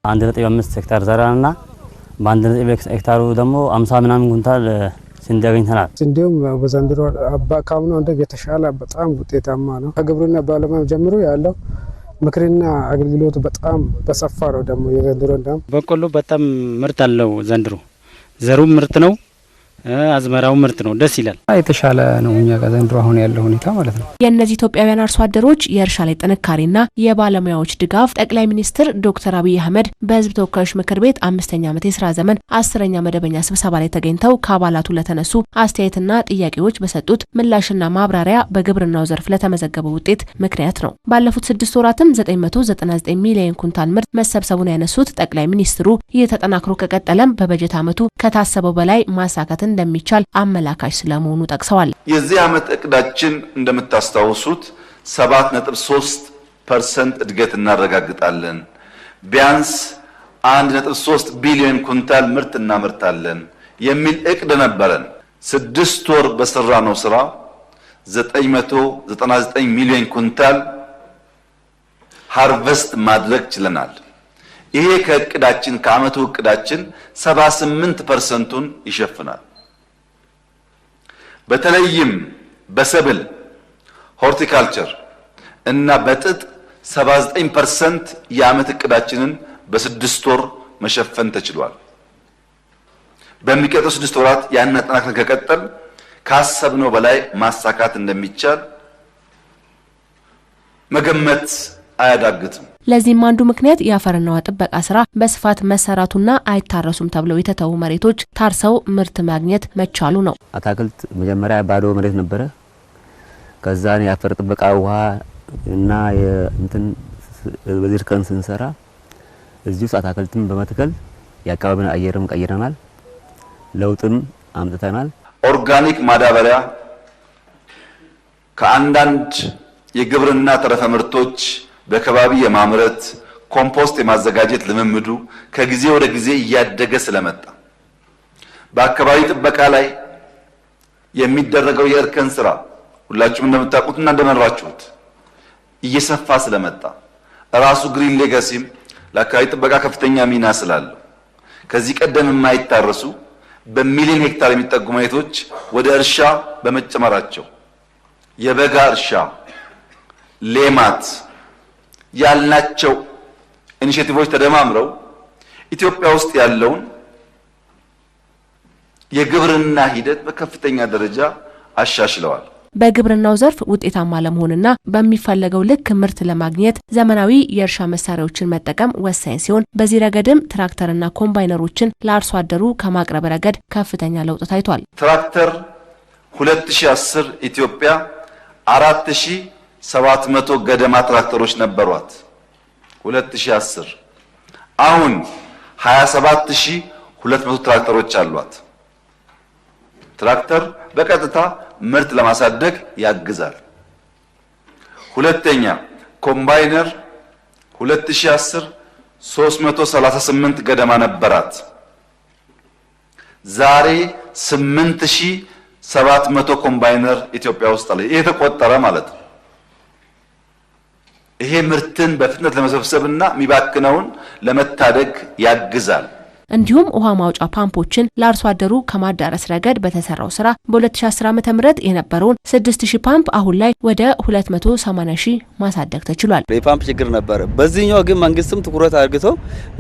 1.5 ሄክታር ዘራና በ1.5 ሄክታሩ ደግሞ 50 ምናምን ኩንታል ስንዴ አግኝተናል። ስንዴው በዘንድሮ ካምናው እንደው የተሻለ በጣም ውጤታማ ነው። ከግብርና ባለሙያ ጀምሮ ያለው ምክርና አገልግሎት በጣም በሰፋ ነው። ደግሞ የዘንድሮ እንደም በቆሎ በጣም ምርት አለው። ዘንድሮ ዘሩም ምርት ነው፣ አዝመራው ምርት ነው። ደስ ይላል። የተሻለ ነው እኛ ጋር ዘንድሮ አሁን ያለው ሁኔታ ማለት ነው። የእነዚህ ኢትዮጵያውያን አርሶ አደሮች የእርሻ ላይ ጥንካሬና የባለሙያዎች ድጋፍ ጠቅላይ ሚኒስትር ዶክተር አብይ አህመድ በሕዝብ ተወካዮች ምክር ቤት 5ኛ ዓመት የሥራ ዘመን 10ኛ መደበኛ ስብሰባ ላይ ተገኝተው ከአባላቱ ለተነሱ አስተያየትና ጥያቄዎች በሰጡት ምላሽና ማብራሪያ በግብርናው ዘርፍ ለተመዘገበው ውጤት ምክንያት ነው። ባለፉት 6 ወራትም 999 ሚሊዮን ኩንታል ምርት መሰብሰቡን ያነሱት ጠቅላይ ሚኒስትሩ ይህ ተጠናክሮ ከቀጠለም በበጀት ዓመቱ ከታሰበው በላይ ማሳካት እንደሚቻል አመላካች ስለመሆኑ ጠቅሰዋል። የዚህ ዓመት እቅዳችን እንደምታስታውሱት 7.3% እድገት እናረጋግጣለን። ቢያንስ 1.3 ቢሊዮን ኩንታል ምርት እናመርታለን የሚል እቅድ ነበረን። 6 ወር በሰራነው ስራ 999 ሚሊዮን ኩንታል ሃርቨስት ማድረግ ችለናል። ይሄ ከእቅዳችን ከዓመቱ እቅዳችን 78%ን ይሸፍናል። በተለይም በሰብል ሆርቲካልቸር እና በጥጥ 79% የዓመት እቅዳችንን በ6 ወር መሸፈን ተችሏል። በሚቀጥሉ 6 ወራት ያን አጠናክረን ከቀጠል ካሰብነው በላይ ማሳካት እንደሚቻል መገመት አያዳግትም። ለዚህም አንዱ ምክንያት የአፈርና ውሃ ጥበቃ ስራ በስፋት መሰራቱና አይታረሱም ተብለው የተተዉ መሬቶች ታርሰው ምርት ማግኘት መቻሉ ነው። አታክልት መጀመሪያ ባዶ መሬት ነበረ። ከዛን የአፈር ጥበቃ ውሃ እና የእንትን በዚርከን ስንሰራ እዚሁ አታክልትም በመትከል የአካባቢውን አየርም ቀይረናል፣ ለውጥም አምጥተናል። ኦርጋኒክ ማዳበሪያ ከአንዳንድ የግብርና ተረፈ ምርቶች በከባቢ የማምረት ኮምፖስት የማዘጋጀት ልምምዱ ከጊዜ ወደ ጊዜ እያደገ ስለመጣ በአካባቢ ጥበቃ ላይ የሚደረገው የእርከን ስራ ሁላችሁም እንደምታውቁትና እንደመራችሁት እየሰፋ ስለመጣ ራሱ ግሪን ሌጋሲም ለአካባቢ ጥበቃ ከፍተኛ ሚና ስላለው ከዚህ ቀደም የማይታረሱ በሚሊዮን ሄክታር የሚጠጉ መሬቶች ወደ እርሻ በመጨመራቸው የበጋ እርሻ ሌማት ያልናቸው ኢኒሼቲቮች ተደማምረው ኢትዮጵያ ውስጥ ያለውን የግብርና ሂደት በከፍተኛ ደረጃ አሻሽለዋል። በግብርናው ዘርፍ ውጤታማ ለመሆንና በሚፈለገው ልክ ምርት ለማግኘት ዘመናዊ የእርሻ መሳሪያዎችን መጠቀም ወሳኝ ሲሆን በዚህ ረገድም ትራክተርና ኮምባይነሮችን ለአርሶ አደሩ ከማቅረብ ረገድ ከፍተኛ ለውጥ ታይቷል። ትራክተር 2010 ኢትዮጵያ 4700 ገደማ ትራክተሮች ነበሯት። 2010 አሁን 27200 ትራክተሮች አሏት። ትራክተር በቀጥታ ምርት ለማሳደግ ያግዛል። ሁለተኛ ኮምባይነር 2010 338 ገደማ ነበራት። ዛሬ 8700 ኮምባይነር ኢትዮጵያ ውስጥ አለ። ይሄ ተቆጠረ ማለት ነው። ይሄ ምርትን በፍጥነት ለመሰብሰብና የሚባክነውን ለመታደግ ያግዛል። እንዲሁም ውሃ ማውጫ ፓምፖችን ለአርሶ አደሩ ከማዳረስ ረገድ በተሰራው ስራ በ2010 ዓ.ም የነበረውን 6000 ፓምፕ አሁን ላይ ወደ 280000 ማሳደግ ተችሏል። የፓምፕ ችግር ነበር። በዚህኛው ግን መንግስትም ትኩረት አድርጎ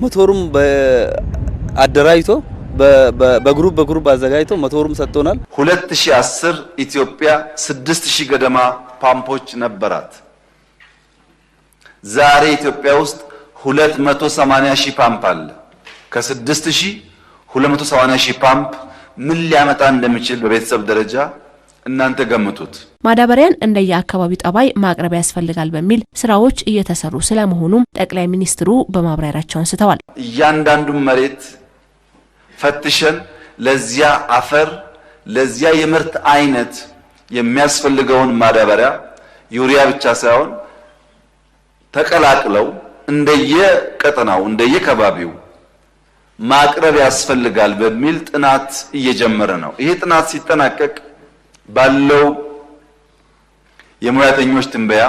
ሞተሩም አደራጅቶ በግሩፕ አዘጋጅቶ ሞተሩም ሰጥቶናል። 2010 ኢትዮጵያ 6000 ገደማ ፓምፖች ነበራት። ዛሬ ኢትዮጵያ ውስጥ 280000 ፓምፕ አለ። ከ6280,000 ፓምፕ ምን ሊያመጣ እንደሚችል በቤተሰብ ደረጃ እናንተ ገምቱት። ማዳበሪያን እንደየአካባቢው ጠባይ ማቅረብ ያስፈልጋል በሚል ስራዎች እየተሰሩ ስለመሆኑም ጠቅላይ ሚኒስትሩ በማብራሪያቸው አንስተዋል። እያንዳንዱ መሬት ፈትሸን ለዚያ አፈር ለዚያ የምርት አይነት የሚያስፈልገውን ማዳበሪያ ዩሪያ ብቻ ሳይሆን ተቀላቅለው እንደየቀጠናው እንደየከባቢው ማቅረብ ያስፈልጋል በሚል ጥናት እየጀመረ ነው። ይሄ ጥናት ሲጠናቀቅ ባለው የሙያተኞች ትንበያ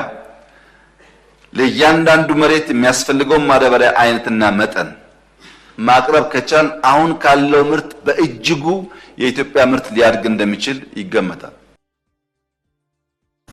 ለእያንዳንዱ መሬት የሚያስፈልገው ማዳበሪያ አይነትና መጠን ማቅረብ ከቻል አሁን ካለው ምርት በእጅጉ የኢትዮጵያ ምርት ሊያድግ እንደሚችል ይገመታል።